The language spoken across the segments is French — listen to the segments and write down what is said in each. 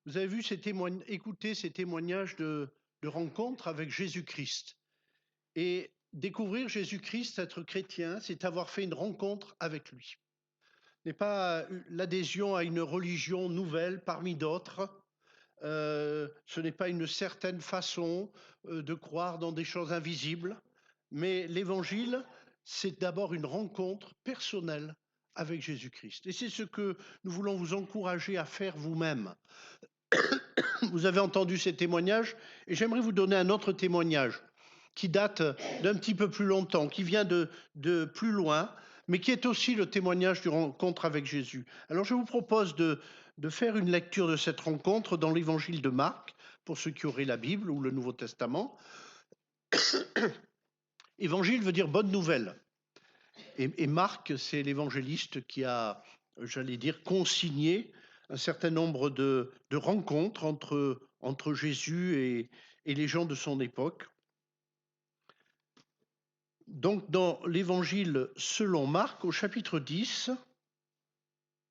Vous avez vu écouté ces témoignages de rencontres avec Jésus-Christ. Et découvrir Jésus-Christ, être chrétien, c'est avoir fait une rencontre avec lui. Ce n'est pas l'adhésion à une religion nouvelle parmi d'autres. Ce n'est pas une certaine façon de croire dans des choses invisibles. Mais l'évangile, c'est d'abord une rencontre personnelle avec Jésus-Christ. Et c'est ce que nous voulons vous encourager à faire vous-même. Vous avez entendu ces témoignages et j'aimerais vous donner un autre témoignage qui date d'un petit peu plus longtemps, qui vient de plus loin, mais qui est aussi le témoignage d'une rencontre avec Jésus. Alors je vous propose de faire une lecture de cette rencontre dans l'évangile de Marc, pour ceux qui auraient la Bible ou le Nouveau Testament. Évangile veut dire bonne nouvelle. Et Marc, c'est l'évangéliste qui a, j'allais dire, consigné un certain nombre de rencontres entre Jésus et les gens de son époque. Donc, dans l'évangile selon Marc, au chapitre 10,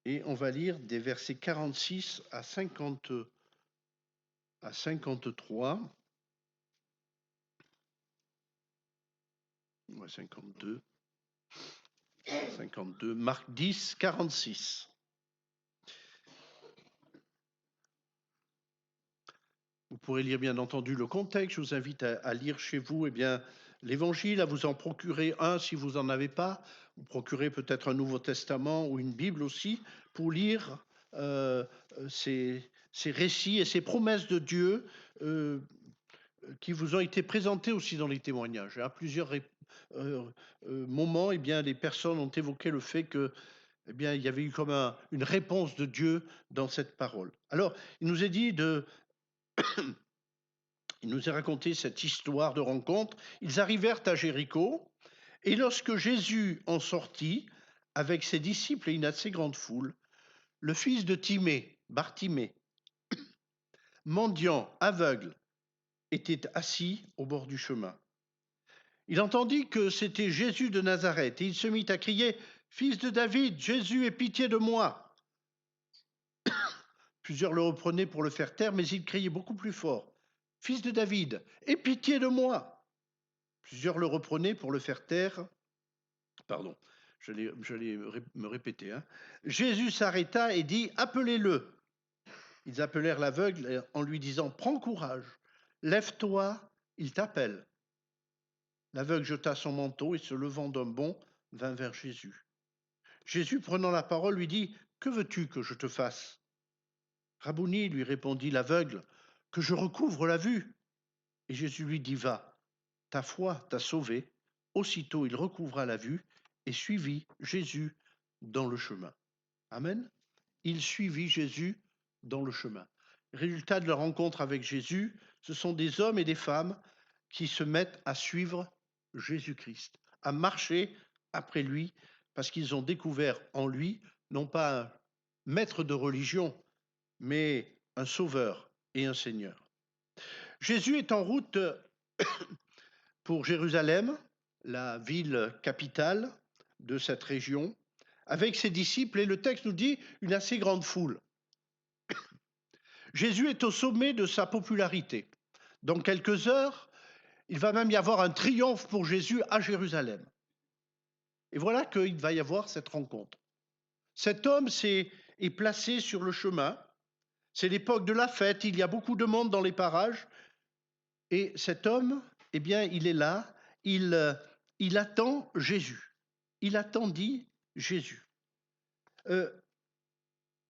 et on va lire des versets 46 à 53, 52, Marc 10, 46. Vous pourrez lire bien entendu le contexte. Je vous invite à lire chez vous l'évangile, à vous en procurer un si vous n'en avez pas. Vous procurez peut-être un Nouveau Testament ou une Bible aussi pour lire ces récits et ces promesses de Dieu qui vous ont été présentés aussi dans les témoignages. À plusieurs moments, les personnes ont évoqué le fait que il y avait eu comme une réponse de Dieu dans cette parole. Alors, il nous est dit il nous a raconté cette histoire de rencontre. Ils arrivèrent à Jéricho, et lorsque Jésus en sortit, avec ses disciples et une assez grande foule, le fils de Timée, Bartimée, mendiant, aveugle, était assis au bord du chemin. Il entendit que c'était Jésus de Nazareth, et il se mit à crier « Fils de David, Jésus, aie pitié de moi !» Plusieurs le reprenaient pour le faire taire, mais il criait beaucoup plus fort « Fils de David, aie pitié de moi !» Plusieurs le reprenaient pour le faire taire. Pardon, j'allais me répéter. Jésus s'arrêta et dit « Appelez-le !» Ils appelèrent l'aveugle en lui disant « Prends courage, lève-toi, il t'appelle. » L'aveugle jeta son manteau et se levant d'un bond, vint vers Jésus. Jésus, prenant la parole, lui dit « Que veux-tu que je te fasse ?» Rabouni, lui répondit l'aveugle, « Que je recouvre la vue. » Et Jésus lui dit « Va, ta foi t'a sauvé. » Aussitôt il recouvra la vue et suivit Jésus dans le chemin. Amen. Il suivit Jésus dans le chemin. Résultat de la rencontre avec Jésus, ce sont des hommes et des femmes qui se mettent à suivre Jésus-Christ, à marcher après lui, parce qu'ils ont découvert en lui, non pas un maître de religion, mais un sauveur et un Seigneur. Jésus est en route pour Jérusalem, la ville capitale de cette région, avec ses disciples, et le texte nous dit une assez grande foule. Jésus est au sommet de sa popularité. Dans quelques heures, il va même y avoir un triomphe pour Jésus à Jérusalem. Et voilà qu'il va y avoir cette rencontre. Cet homme est placé sur le chemin. C'est l'époque de la fête, il y a beaucoup de monde dans les parages. Et cet homme, il est là, il attend Jésus. Il attendit Jésus. Il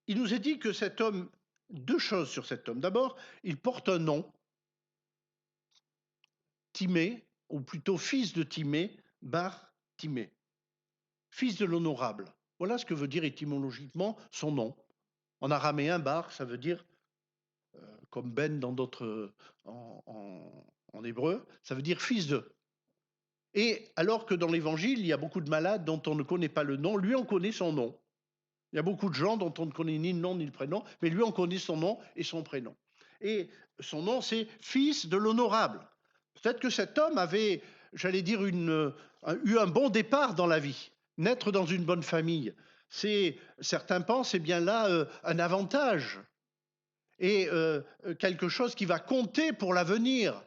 nous est dit que cet homme, deux choses sur cet homme. D'abord, il porte un nom, Timée, ou plutôt fils de Timée, Bar Timée, fils de l'honorable. Voilà ce que veut dire étymologiquement son nom. En araméen, Bar, ça veut dire, comme Ben dans d'autres, en hébreu, ça veut dire fils de. Et alors que dans l'évangile, il y a beaucoup de malades dont on ne connaît pas le nom, lui on connaît son nom. Il y a beaucoup de gens dont on ne connaît ni le nom ni le prénom, mais lui on connaît son nom et son prénom. Et son nom c'est fils de l'honorable. Peut-être que cet homme avait, j'allais dire, eu un bon départ dans la vie, naître dans une bonne famille. Certains pensent, c'est bien là un avantage. et quelque chose qui va compter pour l'avenir.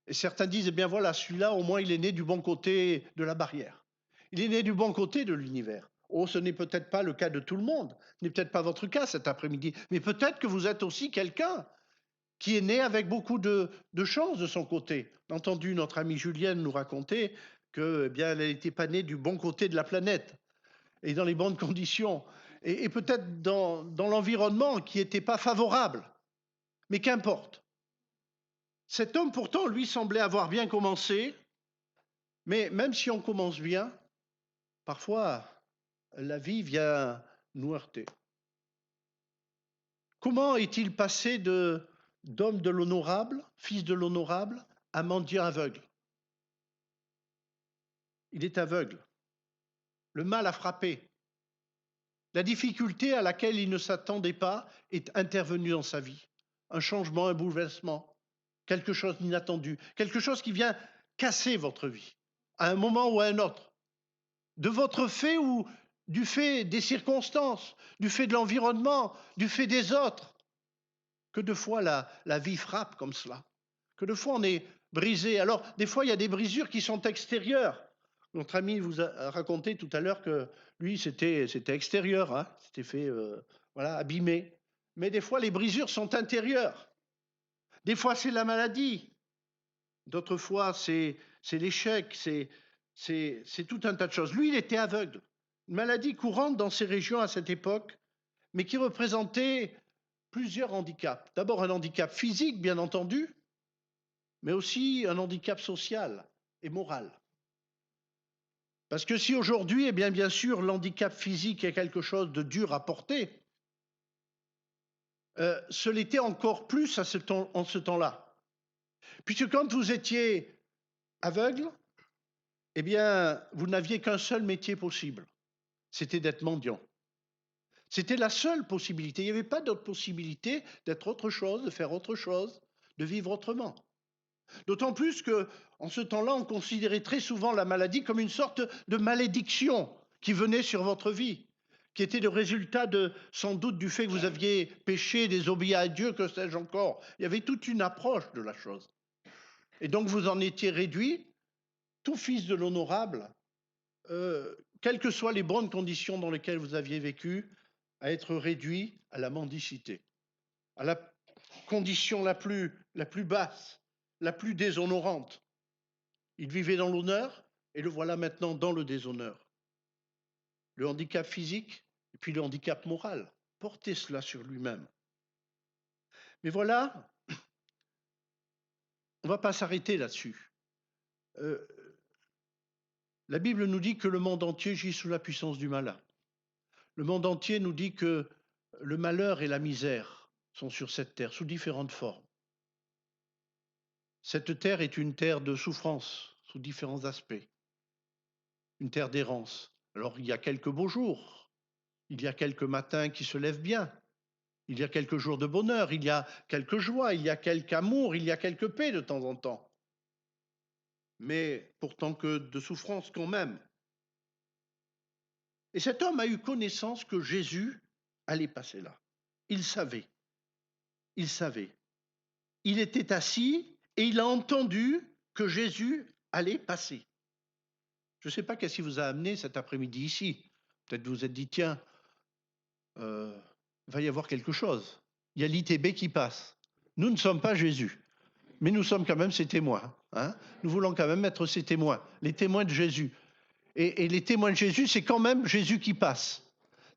Et certains disent, eh bien voilà, celui-là, au moins, il est né du bon côté de la barrière. Il est né du bon côté de l'univers. Oh, ce n'est peut-être pas le cas de tout le monde, ce n'est peut-être pas votre cas cet après-midi, mais peut-être que vous êtes aussi quelqu'un qui est né avec beaucoup de chance de son côté. J'ai entendu notre amie Julienne nous raconter que, eh bien, elle n'était pas née du bon côté de la planète et dans les bonnes conditions, et peut-être dans l'environnement qui n'était pas favorable. Mais qu'importe. Cet homme, pourtant, lui, semblait avoir bien commencé, mais même si on commence bien, parfois, la vie vient nous heurter. Comment est-il passé d'homme de l'honorable, fils de l'honorable, à mendiant aveugle? Il est aveugle. Le mal a frappé. La difficulté à laquelle il ne s'attendait pas est intervenue dans sa vie. Un changement, un bouleversement, quelque chose d'inattendu, quelque chose qui vient casser votre vie, à un moment ou à un autre, de votre fait ou du fait des circonstances, du fait de l'environnement, du fait des autres. Que de fois la vie frappe comme cela, que de fois on est brisé. Alors, des fois, il y a des brisures qui sont extérieures. Notre ami vous a raconté tout à l'heure que lui, c'était extérieur, hein, c'était fait, voilà, abîmé. Mais des fois, les brisures sont intérieures. Des fois, c'est la maladie. D'autres fois, c'est l'échec, c'est tout un tas de choses. Lui, il était aveugle. Une maladie courante dans ces régions à cette époque, mais qui représentait plusieurs handicaps. D'abord un handicap physique, bien entendu, mais aussi un handicap social et moral. Parce que si aujourd'hui, eh bien sûr, l'handicap physique est quelque chose de dur à porter, ce l'était encore plus en ce temps-là. Puisque quand vous étiez aveugle, eh bien, vous n'aviez qu'un seul métier possible, c'était d'être mendiant. C'était la seule possibilité. Il n'y avait pas d'autre possibilité d'être autre chose, de faire autre chose, de vivre autrement. D'autant plus que, en ce temps-là, on considérait très souvent la maladie comme une sorte de malédiction qui venait sur votre vie, qui était le résultat sans doute du fait que vous aviez péché, désobéi à Dieu, que sais-je encore. Il y avait toute une approche de la chose. Et donc vous en étiez réduit, tout fils de l'honorable, quelles que soient les bonnes conditions dans lesquelles vous aviez vécu, à être réduit à la mendicité, à la condition la plus basse, la plus déshonorante. Il vivait dans l'honneur et le voilà maintenant dans le déshonneur. Le handicap physique et puis le handicap moral. Portez cela sur lui-même. Mais voilà, on ne va pas s'arrêter là-dessus. La Bible nous dit que le monde entier gît sous la puissance du malin. Le monde entier nous dit que le malheur et la misère sont sur cette terre sous différentes formes. Cette terre est une terre de souffrance sous différents aspects, une terre d'errance. Alors il y a quelques beaux jours, il y a quelques matins qui se lèvent bien, il y a quelques jours de bonheur, il y a quelques joies, il y a quelque amour, il y a quelques paix de temps en temps. Mais pourtant que de souffrance quand même. Et cet homme a eu connaissance que Jésus allait passer là. Il savait. Il savait. Il était assis et il a entendu que Jésus allait passer. Je ne sais pas qu'est-ce qui vous a amené cet après-midi ici. Peut-être vous vous êtes dit, tiens, il va y avoir quelque chose. Il y a l'ITB qui passe. Nous ne sommes pas Jésus, mais nous sommes quand même ses témoins. Hein. Nous voulons quand même être ses témoins, les témoins de Jésus. Et les témoins de Jésus, c'est quand même Jésus qui passe.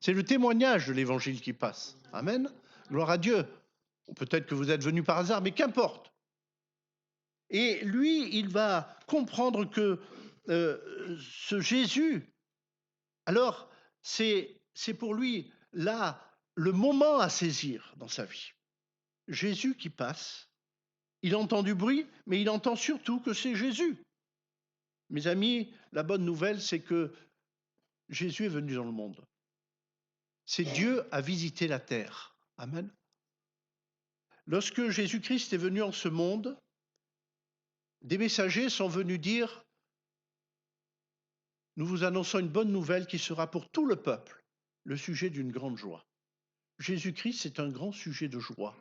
C'est le témoignage de l'évangile qui passe. Amen. Gloire à Dieu. Peut-être que vous êtes venu par hasard, mais qu'importe. Et lui, il va comprendre que ce Jésus, alors c'est pour lui là le moment à saisir dans sa vie. Jésus qui passe, il entend du bruit, mais il entend surtout que c'est Jésus. Mes amis, la bonne nouvelle, c'est que Jésus est venu dans le monde. C'est Dieu a visité la terre. Amen. Lorsque Jésus-Christ est venu en ce monde, des messagers sont venus dire « Nous vous annonçons une bonne nouvelle qui sera pour tout le peuple le sujet d'une grande joie. » Jésus-Christ, c'est un grand sujet de joie.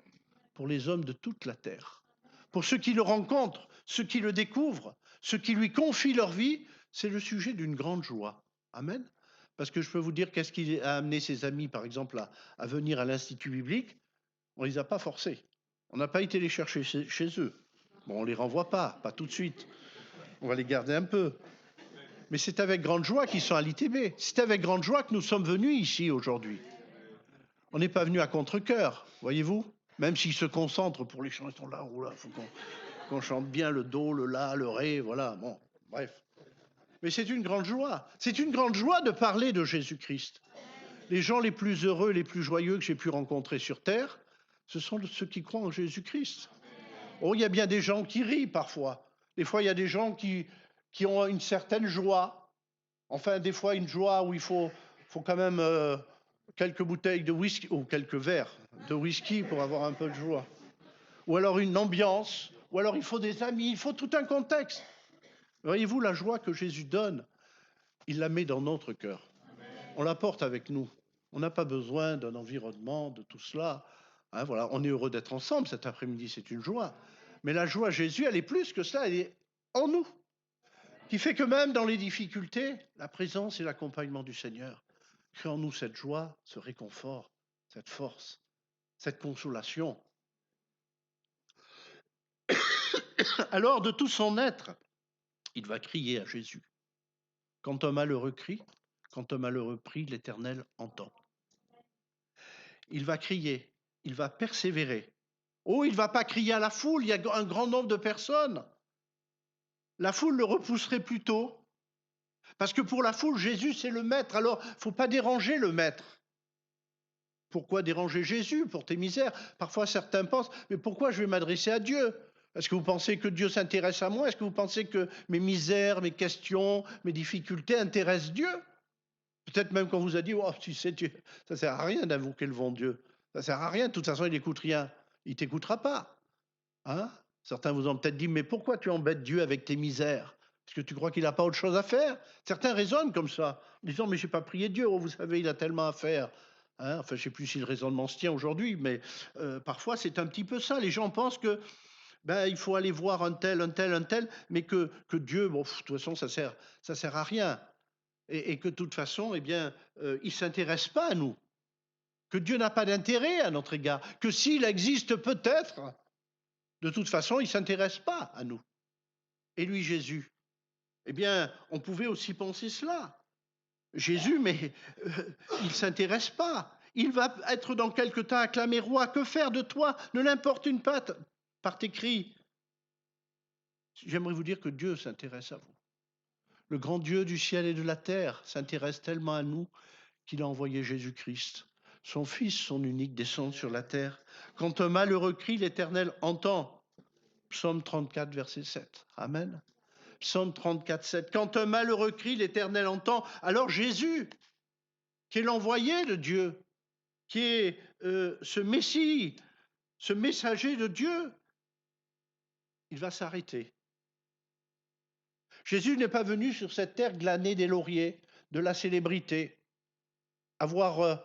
pour les hommes de toute la terre. Pour ceux qui le rencontrent, ceux qui le découvrent, ceux qui lui confient leur vie, c'est le sujet d'une grande joie. Amen. Parce que je peux vous dire qu'est-ce qui a amené ses amis, par exemple, à venir à l'Institut biblique. On ne les a pas forcés. On n'a pas été les chercher chez eux. Bon, on ne les renvoie pas tout de suite. On va les garder un peu. Mais c'est avec grande joie qu'ils sont à l'ITB. C'est avec grande joie que nous sommes venus ici aujourd'hui. On n'est pas venus à contre-cœur, voyez-vous. Même s'ils se concentrent pour les chants, ils sont là, il faut qu'on chante bien le do, le la, le ré, voilà, bon, bref. Mais c'est une grande joie. C'est une grande joie de parler de Jésus-Christ. Les gens les plus heureux, les plus joyeux que j'ai pu rencontrer sur Terre, ce sont ceux qui croient en Jésus-Christ. Oh, il y a bien des gens qui rient parfois. Des fois, il y a des gens qui ont une certaine joie. Enfin, des fois, une joie où il faut quand même quelques bouteilles de whisky, ou quelques verres de whisky pour avoir un peu de joie. Ou alors une ambiance, ou alors il faut des amis, il faut tout un contexte. Voyez-vous, la joie que Jésus donne, il la met dans notre cœur. On la porte avec nous. On n'a pas besoin d'un environnement, de tout cela. Hein, voilà, on est heureux d'être ensemble cet après-midi, c'est une joie. Mais la joie Jésus, elle est plus que ça, elle est en nous. Qui fait que même dans les difficultés, la présence et l'accompagnement du Seigneur crée en nous cette joie, ce réconfort, cette force, cette consolation. Alors, de tout son être, il va crier à Jésus. Quand un malheureux crie, quand un malheureux prie, l'Éternel entend. Il va crier, il va persévérer. Oh, il ne va pas crier à la foule, il y a un grand nombre de personnes. La foule le repousserait plutôt. Parce que pour la foule, Jésus, c'est le maître. Alors, il ne faut pas déranger le maître. Pourquoi déranger Jésus pour tes misères? Parfois, certains pensent, mais pourquoi je vais m'adresser à Dieu? Est-ce que vous pensez que Dieu s'intéresse à moi? Est-ce que vous pensez que mes misères, mes questions, mes difficultés intéressent Dieu? Peut-être même qu'on vous a dit, oh, tu sais, ça ne sert à rien d'invoquer le bon Dieu. Ça ne sert à rien, de toute façon, il n'écoute rien. Il ne t'écoutera pas. Hein? Certains vous ont peut-être dit, mais pourquoi tu embêtes Dieu avec tes misères? Est-ce que tu crois qu'il n'a pas autre chose à faire? Certains raisonnent comme ça, en disant, mais je n'ai pas prié Dieu, oh, vous savez, il a tellement à faire. Hein? Enfin, je ne sais plus si le raisonnement se tient aujourd'hui, mais parfois c'est un petit peu ça. Les gens pensent que il faut aller voir un tel, mais que Dieu, bon, de toute façon, ça sert à rien. Et que de toute façon, il ne s'intéresse pas à nous. Que Dieu n'a pas d'intérêt à notre égard. Que s'il existe peut-être, de toute façon, il ne s'intéresse pas à nous. Et lui, Jésus, on pouvait aussi penser cela. Jésus, mais il ne s'intéresse pas. Il va être dans quelque temps acclamé roi. Que faire de toi? Ne l'importe une patte par tes cris. J'aimerais vous dire que Dieu s'intéresse à vous. Le grand Dieu du ciel et de la terre s'intéresse tellement à nous qu'il a envoyé Jésus-Christ, son Fils, son unique, descendre sur la terre. Quand un malheureux crie, l'Éternel entend. Psaume 34, verset 7. Amen. Psaume 34, 7. Quand un malheureux crie, l'Éternel entend. Alors Jésus, qui est l'envoyé de Dieu, qui est ce Messie, ce messager de Dieu, il va s'arrêter. Jésus n'est pas venu sur cette terre glaner des lauriers, de la célébrité, avoir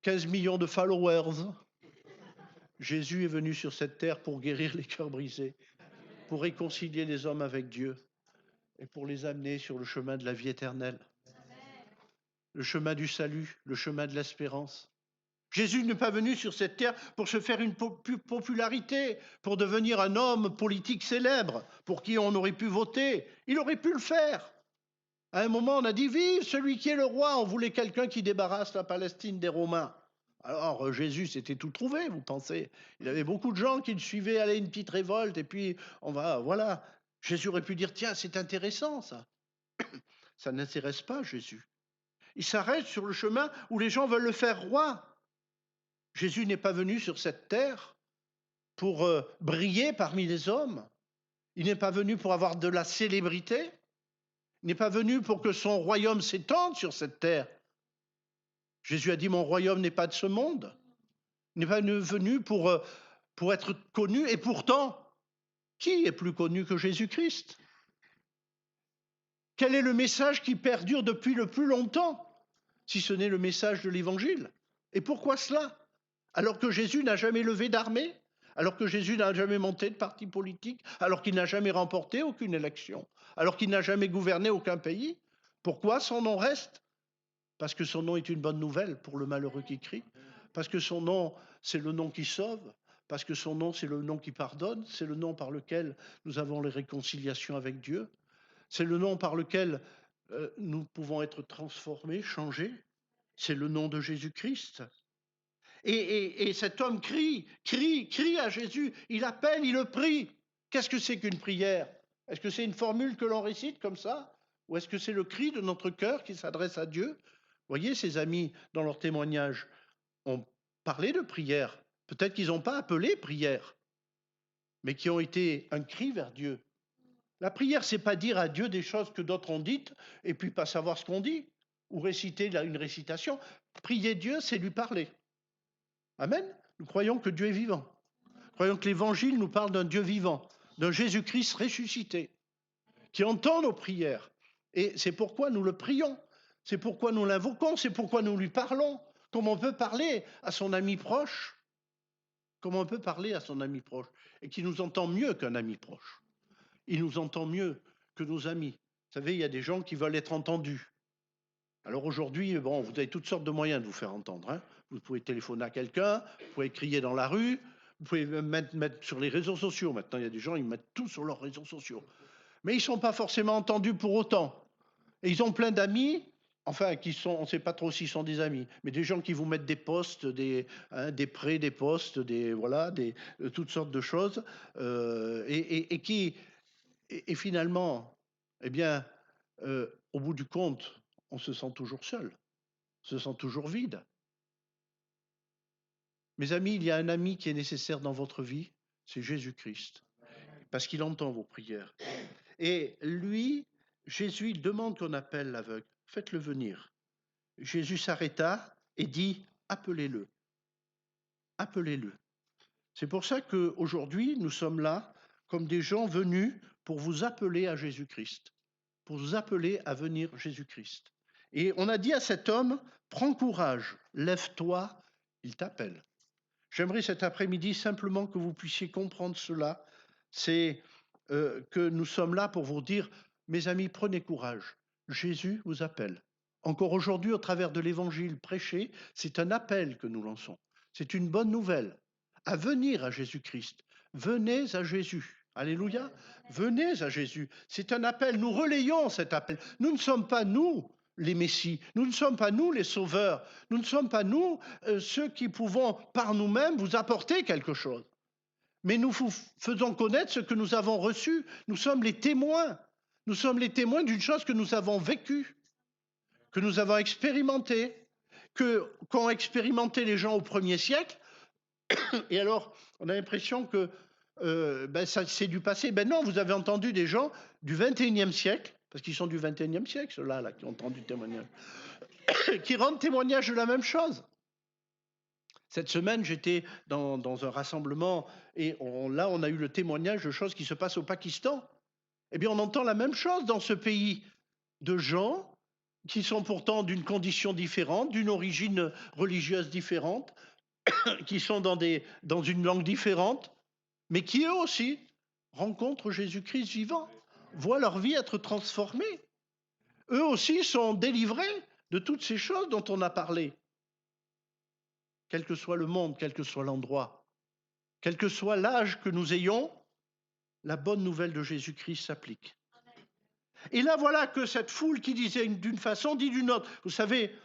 15 millions de followers. Jésus est venu sur cette terre pour guérir les cœurs brisés, pour réconcilier les hommes avec Dieu et pour les amener sur le chemin de la vie éternelle, le chemin du salut, le chemin de l'espérance. Jésus n'est pas venu sur cette terre pour se faire une popularité, pour devenir un homme politique célèbre, pour qui on aurait pu voter. Il aurait pu le faire. À un moment, on a dit, vive celui qui est le roi. On voulait quelqu'un qui débarrasse la Palestine des Romains. Alors Jésus s'était tout trouvé, vous pensez? Il y avait beaucoup de gens qui le suivaient, allez, une petite révolte, et puis voilà. Jésus aurait pu dire, tiens, c'est intéressant ça. Ça n'intéresse pas Jésus. Il s'arrête sur le chemin où les gens veulent le faire roi. Jésus n'est pas venu sur cette terre pour briller parmi les hommes. Il n'est pas venu pour avoir de la célébrité. Il n'est pas venu pour que son royaume s'étende sur cette terre. Jésus a dit, mon royaume n'est pas de ce monde. Il n'est pas venu pour être connu. Et pourtant, qui est plus connu que Jésus-Christ? Quel est le message qui perdure depuis le plus longtemps, si ce n'est le message de l'Évangile? Et pourquoi cela? Alors que Jésus n'a jamais levé d'armée, alors que Jésus n'a jamais monté de parti politique, alors qu'il n'a jamais remporté aucune élection, alors qu'il n'a jamais gouverné aucun pays. Pourquoi son nom reste? Parce que son nom est une bonne nouvelle pour le malheureux qui crie, parce que son nom, c'est le nom qui sauve, parce que son nom, c'est le nom qui pardonne, c'est le nom par lequel nous avons les réconciliations avec Dieu, c'est le nom par lequel nous pouvons être transformés, changés, c'est le nom de Jésus-Christ. Et cet homme crie à Jésus, il appelle, il le prie. Qu'est-ce que c'est qu'une prière? Est-ce que c'est une formule que l'on récite comme ça? Ou est-ce que c'est le cri de notre cœur qui s'adresse à Dieu? Vous voyez, ces amis, dans leur témoignage, ont parlé de prière. Peut-être qu'ils n'ont pas appelé prière, mais qui ont été un cri vers Dieu. La prière, c'est pas dire à Dieu des choses que d'autres ont dites et puis pas savoir ce qu'on dit, ou réciter une récitation. Prier Dieu, c'est lui parler. Amen. Nous croyons que Dieu est vivant. Nous croyons que l'Évangile nous parle d'un Dieu vivant, d'un Jésus-Christ ressuscité, qui entend nos prières. Et c'est pourquoi nous le prions, c'est pourquoi nous l'invoquons, c'est pourquoi nous lui parlons. Comme on peut parler à son ami proche, comme on peut parler à son ami proche, et qui nous entend mieux qu'un ami proche. Il nous entend mieux que nos amis. Vous savez, il y a des gens qui veulent être entendus. Alors aujourd'hui, bon, vous avez toutes sortes de moyens de vous faire entendre. Hein. Vous pouvez téléphoner à quelqu'un, vous pouvez crier dans la rue, vous pouvez même mettre sur les réseaux sociaux. Maintenant, il y a des gens, ils mettent tout sur leurs réseaux sociaux. Mais ils ne sont pas forcément entendus pour autant. Et ils ont plein d'amis, enfin, qui sont, on ne sait pas trop s'ils sont des amis, mais des gens qui vous mettent des posts, des prêts, des posts, toutes sortes de choses, et finalement, eh bien, au bout du compte, on se sent toujours seul, on se sent toujours vide. Mes amis, il y a un ami qui est nécessaire dans votre vie, c'est Jésus-Christ, parce qu'il entend vos prières. Et lui, Jésus, il demande qu'on appelle l'aveugle, faites-le venir. Jésus s'arrêta et dit, appelez-le, appelez-le. C'est pour ça qu'aujourd'hui, nous sommes là comme des gens venus pour vous appeler à Jésus-Christ, pour vous appeler à venir Jésus-Christ. Et on a dit à cet homme, prends courage, lève-toi, il t'appelle. J'aimerais cet après-midi simplement que vous puissiez comprendre cela, c'est que nous sommes là pour vous dire, mes amis, prenez courage, Jésus vous appelle. Encore aujourd'hui, au travers de l'évangile prêché, c'est un appel que nous lançons. C'est une bonne nouvelle à venir à Jésus-Christ. Venez à Jésus. Alléluia. Venez à Jésus. C'est un appel. Nous relayons cet appel. Nous ne sommes pas nous les messies. Nous ne sommes pas nous les sauveurs. Nous ne sommes pas nous ceux qui pouvons par nous-mêmes vous apporter quelque chose. Mais nous vous faisons connaître ce que nous avons reçu. Nous sommes les témoins. Nous sommes les témoins d'une chose que nous avons vécue, que nous avons expérimentée, qu'ont expérimenté les gens au 1er siècle. Et alors, on a l'impression que ça, c'est du passé. Ben non, vous avez entendu des gens du 21e siècle, parce qu'ils sont du 21e siècle, ceux-là, là, qui ont entendu le témoignage, qui rendent témoignage de la même chose. Cette semaine, j'étais dans un rassemblement et là, on a eu le témoignage de choses qui se passent au Pakistan. Eh bien, on entend la même chose dans ce pays de gens qui sont pourtant d'une condition différente, d'une origine religieuse différente, qui sont dans une langue différente, mais qui eux aussi rencontrent Jésus-Christ vivant, voient leur vie être transformée. Eux aussi sont délivrés de toutes ces choses dont on a parlé. Quel que soit le monde, quel que soit l'endroit, quel que soit l'âge que nous ayons, la bonne nouvelle de Jésus-Christ s'applique. Et là, voilà que cette foule qui disait d'une façon, dit d'une autre. Vous savez,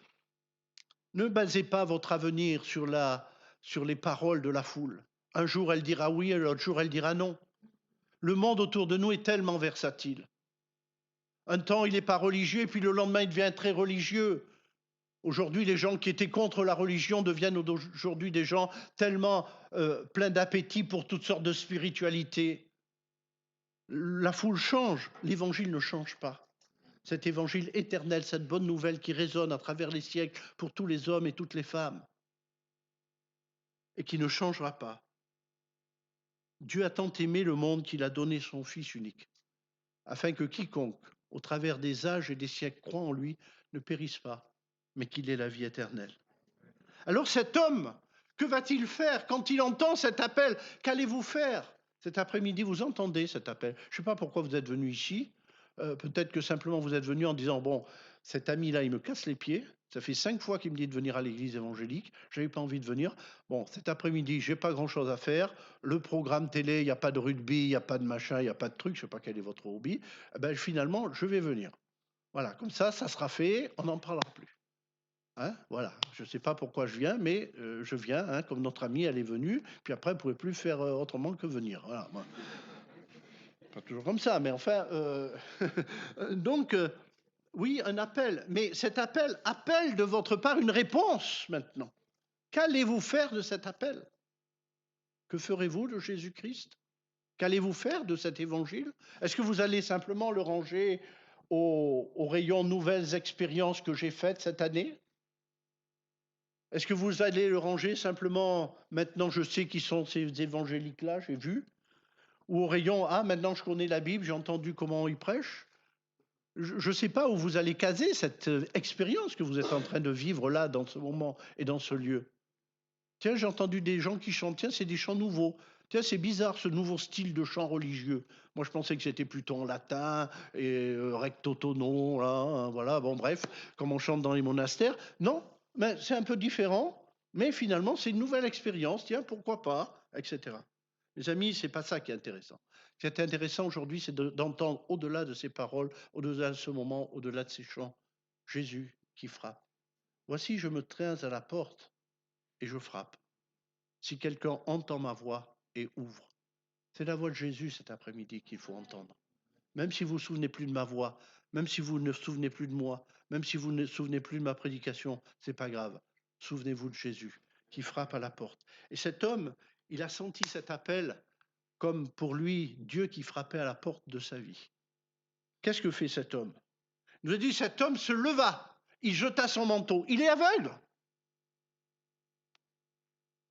ne basez pas votre avenir sur les paroles de la foule. Un jour, elle dira oui, l'autre jour, elle dira non. Le monde autour de nous est tellement versatile. Un temps, il n'est pas religieux, et puis le lendemain, il devient très religieux. Aujourd'hui, les gens qui étaient contre la religion deviennent aujourd'hui des gens tellement pleins d'appétit pour toutes sortes de spiritualités. La foule change, l'évangile ne change pas. Cet évangile éternel, cette bonne nouvelle qui résonne à travers les siècles pour tous les hommes et toutes les femmes, et qui ne changera pas. Dieu a tant aimé le monde qu'il a donné son Fils unique, afin que quiconque, au travers des âges et des siècles, croit en lui, ne périsse pas, mais qu'il ait la vie éternelle. Alors cet homme Que va-t-il faire quand il entend cet appel? Qu'allez-vous faire cet après-midi? Vous entendez cet appel? Je ne sais pas pourquoi vous êtes venu ici. Peut-être que simplement vous êtes venu en disant, bon, cet ami-là, il me casse les pieds. Ça fait 5 fois qu'il me dit de venir à l'église évangélique. Je n'avais pas envie de venir. Bon, cet après-midi, j'ai pas grand-chose à faire. Le programme télé, il n'y a pas de rugby, il n'y a pas de machin, il n'y a pas de truc. Je ne sais pas quel est votre hobby. Eh ben, finalement, je vais venir. Voilà, comme ça sera fait. On n'en parlera plus. Hein, voilà, je ne sais pas pourquoi je viens, mais je viens, hein, comme notre amie, elle est venue, puis après, elle ne pouvait plus faire autrement que venir. Voilà, moi. Pas toujours comme ça, mais enfin, donc, oui, un appel, mais cet appel appelle de votre part une réponse maintenant. Qu'allez-vous faire de cet appel? Que ferez-vous de Jésus-Christ? Qu'allez-vous faire de cet évangile? Est-ce que vous allez simplement le ranger au rayon nouvelles expériences que j'ai faites cette année? Est-ce que vous allez le ranger simplement, maintenant je sais qui sont ces évangéliques-là, j'ai vu, ou au rayon, ah maintenant je connais la Bible, j'ai entendu comment ils prêchent? Je ne sais pas où vous allez caser cette expérience que vous êtes en train de vivre là, dans ce moment et dans ce lieu. Tiens, j'ai entendu des gens qui chantent, tiens, c'est des chants nouveaux. Tiens, c'est bizarre ce nouveau style de chant religieux. Moi, je pensais que c'était plutôt en latin et recto tono, là, hein, voilà, bon, bref, comme on chante dans les monastères. Non, mais c'est un peu différent, mais finalement, c'est une nouvelle expérience, tiens, pourquoi pas, etc. Mes amis, c'est pas ça qui est intéressant. Ce qui est intéressant aujourd'hui, c'est d'entendre au-delà de ces paroles, au-delà de ce moment, au-delà de ces chants, Jésus qui frappe. Voici, je me trains à la porte et je frappe. Si quelqu'un entend ma voix et ouvre, c'est la voix de Jésus cet après-midi qu'il faut entendre. Même si vous ne vous souvenez plus de ma voix, même si vous ne vous souvenez plus de moi, même si vous ne vous souvenez plus de ma prédication, c'est pas grave. Souvenez-vous de Jésus qui frappe à la porte. Et cet homme, il a senti cet appel comme pour lui Dieu qui frappait à la porte de sa vie. Qu'est-ce que fait cet homme? Il nous a dit, cet homme se leva, il jeta son manteau, il est aveugle.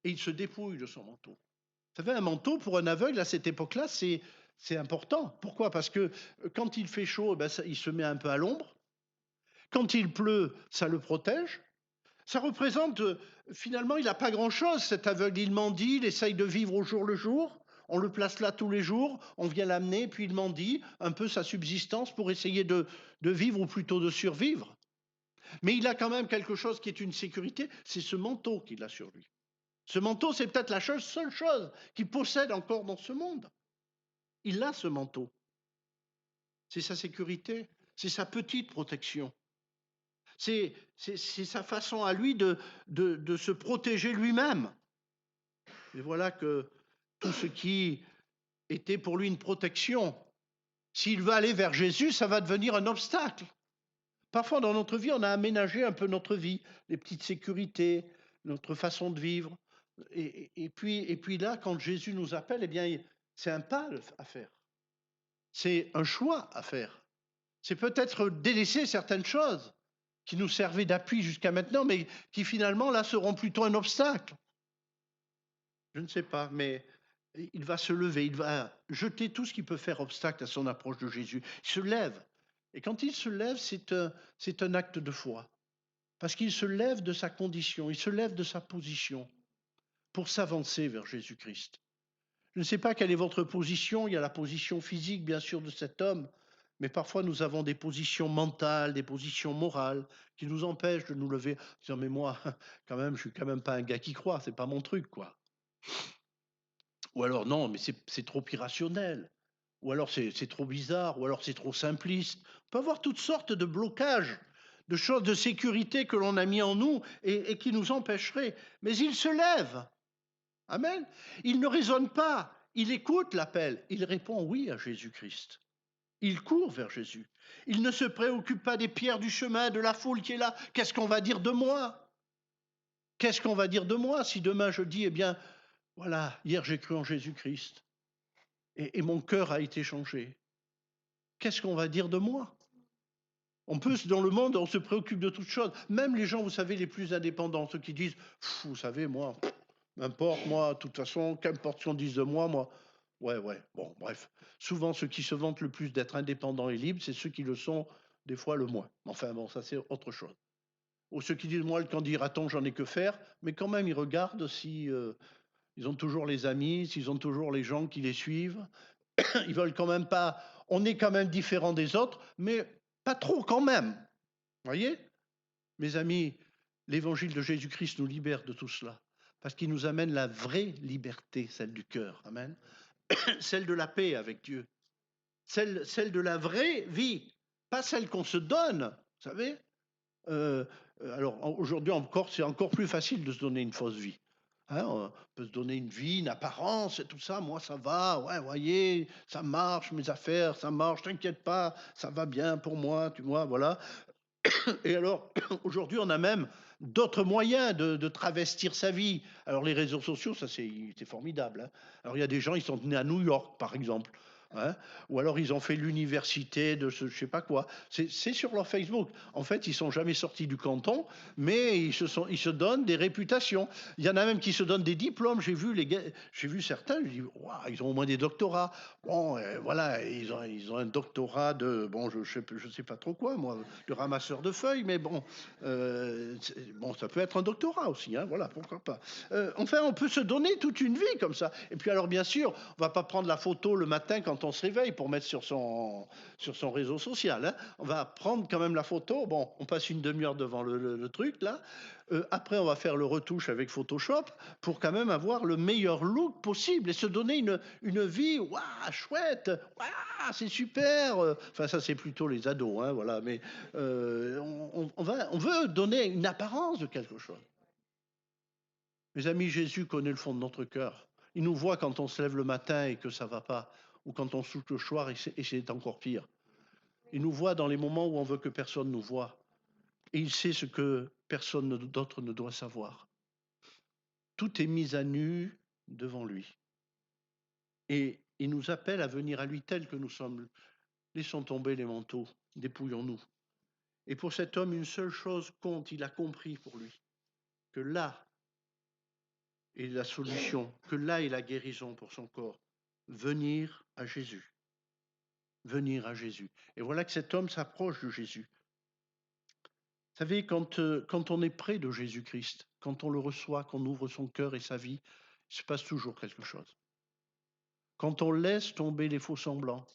Et il se dépouille de son manteau. Vous savez, un manteau pour un aveugle à cette époque-là, c'est important. Pourquoi? Parce que quand il fait chaud, ben ça, il se met un peu à l'ombre. Quand il pleut, ça le protège. Ça représente, finalement, il n'a pas grand-chose, cet aveugle. Il mendie, il essaye de vivre au jour le jour. On le place là tous les jours, on vient l'amener, puis il mendie un peu sa subsistance pour essayer de vivre ou plutôt de survivre. Mais il a quand même quelque chose qui est une sécurité, c'est ce manteau qu'il a sur lui. Ce manteau, c'est peut-être la seule chose qu'il possède encore dans ce monde. Il a ce manteau. C'est sa sécurité, c'est sa petite protection. C'est sa façon à lui de se protéger lui-même. Et voilà que tout ce qui était pour lui une protection, s'il veut aller vers Jésus, ça va devenir un obstacle. Parfois dans notre vie, on a aménagé un peu notre vie, les petites sécurités, notre façon de vivre. Et puis là, quand Jésus nous appelle, eh bien, c'est un pas à faire. C'est un choix à faire. C'est peut-être délaisser certaines choses qui nous servaient d'appui jusqu'à maintenant, mais qui finalement, là, seront plutôt un obstacle. Je ne sais pas, mais il va se lever, il va jeter tout ce qui peut faire obstacle à son approche de Jésus. Il se lève. Et quand il se lève, c'est un acte de foi. Parce qu'il se lève de sa condition, il se lève de sa position pour s'avancer vers Jésus-Christ. Je ne sais pas quelle est votre position, il y a la position physique bien sûr de cet homme, mais parfois nous avons des positions mentales, des positions morales qui nous empêchent de nous lever, en disant mais moi quand même je suis quand même pas un gars qui croit, c'est pas mon truc quoi. Ou alors non, mais c'est trop irrationnel, ou alors c'est trop bizarre, ou alors c'est trop simpliste. On peut avoir toutes sortes de blocages, de choses de sécurité que l'on a mis en nous et qui nous empêcheraient, mais il se lève. Amen. Il ne raisonne pas, il écoute l'appel, il répond oui à Jésus-Christ. Il court vers Jésus. Il ne se préoccupe pas des pierres du chemin, de la foule qui est là. Qu'est-ce qu'on va dire de moi? Qu'est-ce qu'on va dire de moi si demain je dis, eh bien, voilà, hier j'ai cru en Jésus-Christ et mon cœur a été changé. Qu'est-ce qu'on va dire de moi? On peut, dans le monde, on se préoccupe de toutes choses. Même les gens, vous savez, les plus indépendants, ceux qui disent, vous savez, moi, n'importe, moi, de toute façon, qu'importe ce qu'on dise de moi, moi. Ouais, bon, bref. Souvent, ceux qui se vantent le plus d'être indépendants et libres, c'est ceux qui le sont des fois le moins. Enfin, bon, ça, c'est autre chose. Ou ceux qui disent, moi, le candidaton, j'en ai que faire, mais quand même, ils regardent si ils ont toujours les amis, s'ils ont toujours les gens qui les suivent. Ils veulent quand même pas. On est quand même différent des autres, mais pas trop quand même. Vous voyez, mes amis, l'évangile de Jésus-Christ nous libère de tout cela. Parce qu'il nous amène la vraie liberté, celle du cœur. Amen. Celle de la paix avec Dieu. Celle de la vraie vie. Pas celle qu'on se donne. Vous savez, alors aujourd'hui encore, c'est encore plus facile de se donner une fausse vie. Hein, on peut se donner une vie, une apparence et tout ça. Moi, ça va, ouais, voyez, ça marche, mes affaires, ça marche, t'inquiète pas, ça va bien pour moi, tu vois, voilà. Et alors, aujourd'hui, on a même d'autres moyens de travestir sa vie. Alors, les réseaux sociaux, ça, c'est formidable. Hein. Alors, il y a des gens, ils sont nés à New York, par exemple. Hein, ou alors ils ont fait l'université de ce je sais pas quoi. C'est sur leur Facebook. En fait, ils sont jamais sortis du canton, mais ils se donnent des réputations. Il y en a même qui se donnent des diplômes. J'ai vu certains. Je dis, waouh, ils ont au moins des doctorats. Bon, voilà, ils ont un doctorat de bon, je sais pas trop quoi, moi, de ramasseur de feuilles, mais bon, bon, ça peut être un doctorat aussi, hein, voilà, pourquoi pas. Enfin, on peut se donner toute une vie comme ça. Et puis alors, bien sûr, on va pas prendre la photo le matin quand on se réveille pour mettre sur son réseau social. Hein. On va prendre quand même la photo. Bon, on passe une demi-heure devant le truc là. Après, on va faire le retouche avec Photoshop pour quand même avoir le meilleur look possible et se donner une vie, waouh, chouette, waouh, c'est super. Enfin, ça, c'est plutôt les ados, hein, voilà. Mais on veut donner une apparence de quelque chose. Mes amis, Jésus connaît le fond de notre cœur. Il nous voit quand on se lève le matin et que ça va pas, ou quand on souffle le soir et c'est encore pire. Il nous voit dans les moments où on veut que personne nous voie. Et il sait ce que personne d'autre ne doit savoir. Tout est mis à nu devant lui. Et il nous appelle à venir à lui tel que nous sommes. Laissons tomber les manteaux, dépouillons-nous. Et pour cet homme, une seule chose compte, il a compris pour lui, que là est la solution, que là est la guérison pour son corps. Venir à Jésus. Venir à Jésus. Et voilà que cet homme s'approche de Jésus. Vous savez, quand on est près de Jésus-Christ, quand on le reçoit, qu'on ouvre son cœur et sa vie, il se passe toujours quelque chose. Quand on laisse tomber les faux semblants,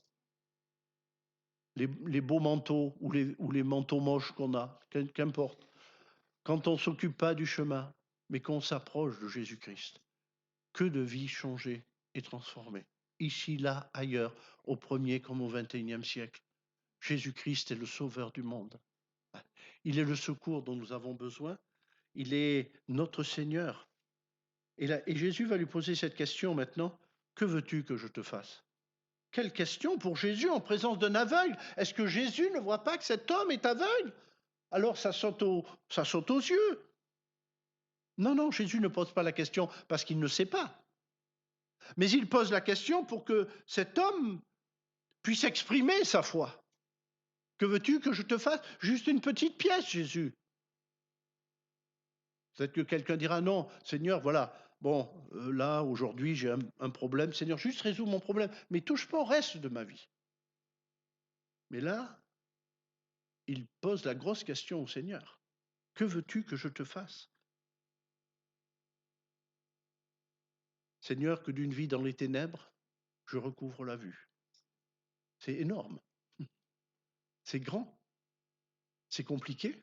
les beaux manteaux ou les manteaux moches qu'on a, qu'importe, quand on ne s'occupe pas du chemin, mais qu'on s'approche de Jésus-Christ, que de vies changées et transformées, ici, là, ailleurs, au premier comme au XXIe siècle. Jésus-Christ est le sauveur du monde. Il est le secours dont nous avons besoin. Il est notre Seigneur. Et Jésus va lui poser cette question maintenant. Que veux-tu que je te fasse? Quelle question pour Jésus en présence d'un aveugle? Est-ce que Jésus ne voit pas que cet homme est aveugle? Alors ça saute aux yeux. Non, non, Jésus ne pose pas la question parce qu'il ne sait pas. Mais il pose la question pour que cet homme puisse exprimer sa foi. Que veux-tu que je te fasse? Juste une petite pièce, Jésus. Peut-être que quelqu'un dira non, Seigneur, voilà, bon, là, aujourd'hui, j'ai un problème. Seigneur, juste résous mon problème, mais touche pas au reste de ma vie. Mais là, il pose la grosse question au Seigneur. Que veux-tu que je te fasse? Seigneur, que d'une vie dans les ténèbres, je recouvre la vue. C'est énorme. C'est grand. C'est compliqué.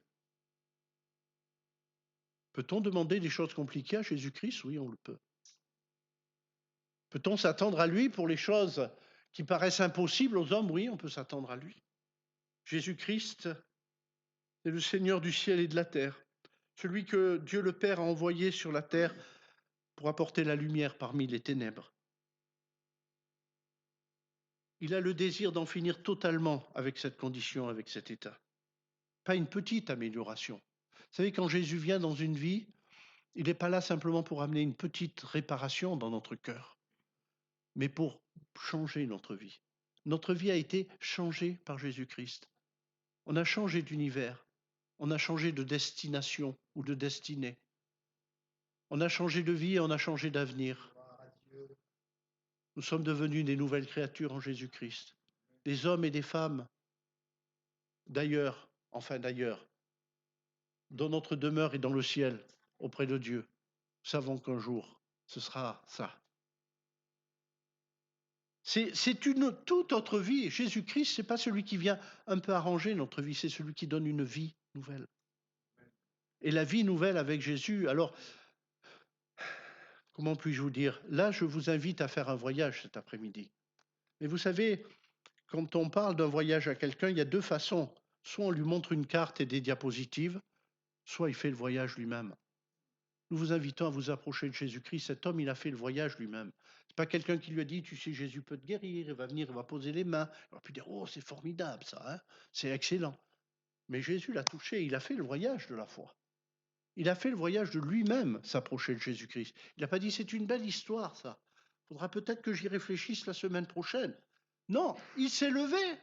Peut-on demander des choses compliquées à Jésus-Christ? Oui, on le peut. Peut-on s'attendre à lui pour les choses qui paraissent impossibles aux hommes? Oui, on peut s'attendre à lui. Jésus-Christ est le Seigneur du ciel et de la terre, celui que Dieu le Père a envoyé sur la terre pour apporter la lumière parmi les ténèbres. Il a le désir d'en finir totalement avec cette condition, avec cet état. Pas une petite amélioration. Vous savez, quand Jésus vient dans une vie, il n'est pas là simplement pour amener une petite réparation dans notre cœur, mais pour changer notre vie. Notre vie a été changée par Jésus-Christ. On a changé d'univers, on a changé de destination ou de destinée. On a changé de vie et on a changé d'avenir. Nous sommes devenus des nouvelles créatures en Jésus-Christ. Des hommes et des femmes d'ailleurs, enfin d'ailleurs, dans notre demeure et dans le ciel, auprès de Dieu, savons qu'un jour, ce sera ça. C'est une toute autre vie. Jésus-Christ, c'est pas celui qui vient un peu arranger notre vie, c'est celui qui donne une vie nouvelle. Et la vie nouvelle avec Jésus, alors, comment puis-je vous dire? Là, je vous invite à faire un voyage cet après-midi. Mais vous savez, quand on parle d'un voyage à quelqu'un, il y a deux façons. Soit on lui montre une carte et des diapositives, soit il fait le voyage lui-même. Nous vous invitons à vous approcher de Jésus-Christ. Cet homme, il a fait le voyage lui-même. C'est pas quelqu'un qui lui a dit, tu sais, Jésus peut te guérir, il va venir, il va poser les mains. Il va pu dire, oh, c'est formidable ça, hein, c'est excellent. Mais Jésus l'a touché, il a fait le voyage de la foi. Il a fait le voyage de lui-même, s'approcher de Jésus-Christ. Il n'a pas dit, c'est une belle histoire ça. Il faudra peut-être que j'y réfléchisse la semaine prochaine. Non, il s'est levé.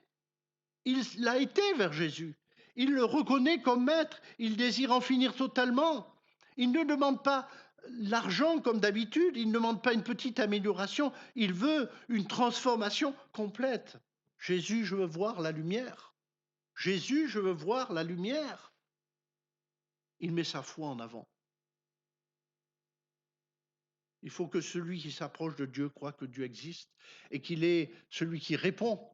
Il a été vers Jésus. Il le reconnaît comme maître. Il désire en finir totalement. Il ne demande pas l'argent comme d'habitude. Il ne demande pas une petite amélioration. Il veut une transformation complète. Jésus, je veux voir la lumière. Jésus, je veux voir la lumière. Il met sa foi en avant. Il faut que celui qui s'approche de Dieu croit que Dieu existe et qu'il est celui qui répond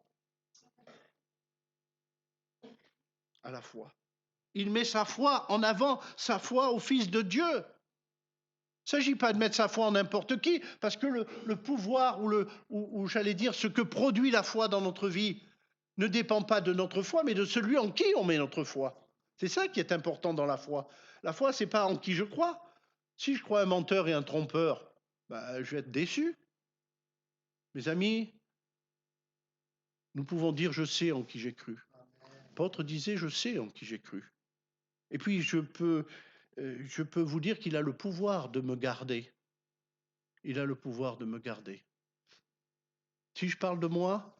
à la foi. Il met sa foi en avant, sa foi au Fils de Dieu. Il ne s'agit pas de mettre sa foi en n'importe qui, parce que le pouvoir ou j'allais dire ce que produit la foi dans notre vie ne dépend pas de notre foi, mais de celui en qui on met notre foi. C'est ça qui est important dans la foi. La foi, c'est pas en qui je crois. Si je crois un menteur et un trompeur, je vais être déçu. Mes amis, nous pouvons dire je sais en qui j'ai cru. L'apôtre disait je sais en qui j'ai cru. Et puis je peux vous dire qu'il a le pouvoir de me garder. Il a le pouvoir de me garder. Si je parle de moi,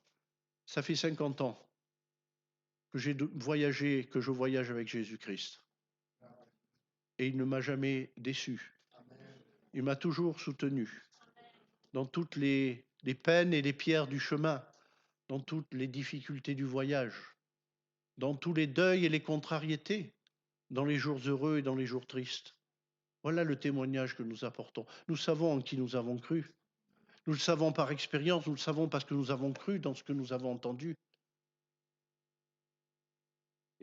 ça fait 50 ans que j'ai voyagé, que je voyage avec Jésus-Christ. Et il ne m'a jamais déçu. Il m'a toujours soutenu dans toutes les peines et les pierres du chemin, dans toutes les difficultés du voyage, dans tous les deuils et les contrariétés, dans les jours heureux et dans les jours tristes. Voilà le témoignage que nous apportons. Nous savons en qui nous avons cru. Nous le savons par expérience, nous le savons parce que nous avons cru dans ce que nous avons entendu.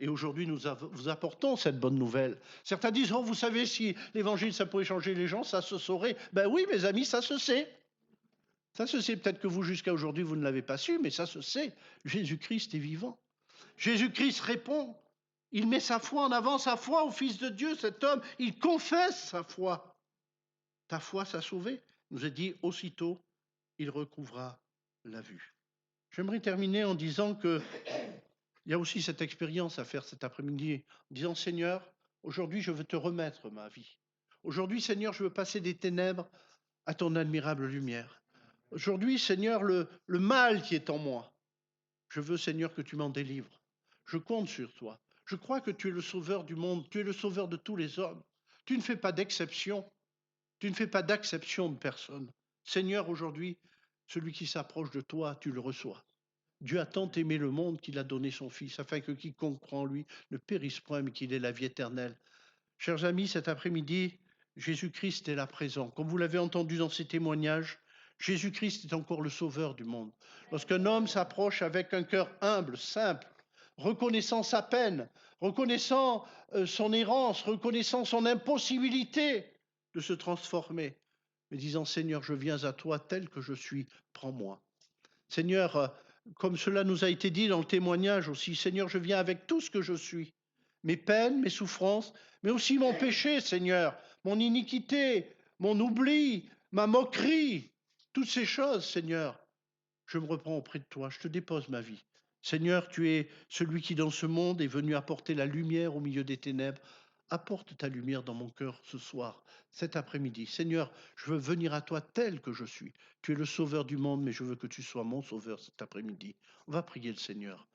Et aujourd'hui, nous vous apportons cette bonne nouvelle. Certains disent, oh, vous savez, si l'évangile, ça pourrait changer les gens, ça se saurait. Ben oui, mes amis, ça se sait. Ça se sait. Peut-être que vous, jusqu'à aujourd'hui, vous ne l'avez pas su, mais ça se sait. Jésus-Christ est vivant. Jésus-Christ répond. Il met sa foi en avant, sa foi au Fils de Dieu, cet homme. Il confesse sa foi. Ta foi t'a sauvé. Il nous a dit, aussitôt, il recouvra la vue. J'aimerais terminer en disant que il y a aussi cette expérience à faire cet après-midi, en disant Seigneur, aujourd'hui je veux te remettre ma vie. Aujourd'hui, Seigneur, je veux passer des ténèbres à ton admirable lumière. Aujourd'hui, Seigneur, le mal qui est en moi, je veux, Seigneur, que tu m'en délivres. Je compte sur toi. Je crois que tu es le sauveur du monde, tu es le sauveur de tous les hommes. Tu ne fais pas d'exception, tu ne fais pas d'acception de personne. Seigneur, aujourd'hui, celui qui s'approche de toi, tu le reçois. Dieu a tant aimé le monde qu'il a donné son Fils, afin que quiconque croit en lui ne périsse point, mais qu'il ait la vie éternelle. Chers amis, cet après-midi, Jésus-Christ est là présent. Comme vous l'avez entendu dans ces témoignages, Jésus-Christ est encore le sauveur du monde. Lorsqu'un homme s'approche avec un cœur humble, simple, reconnaissant sa peine, reconnaissant son errance, reconnaissant son impossibilité de se transformer, mais disant Seigneur, je viens à toi tel que je suis, prends-moi. Seigneur, comme cela nous a été dit dans le témoignage aussi, Seigneur, je viens avec tout ce que je suis, mes peines, mes souffrances, mais aussi mon péché, Seigneur, mon iniquité, mon oubli, ma moquerie, toutes ces choses, Seigneur. Je me reprends auprès de toi, je te dépose ma vie. Seigneur, tu es celui qui dans ce monde est venu apporter la lumière au milieu des ténèbres. Apporte ta lumière dans mon cœur ce soir, cet après-midi. Seigneur, je veux venir à toi tel que je suis. Tu es le sauveur du monde, mais je veux que tu sois mon sauveur cet après-midi. On va prier le Seigneur.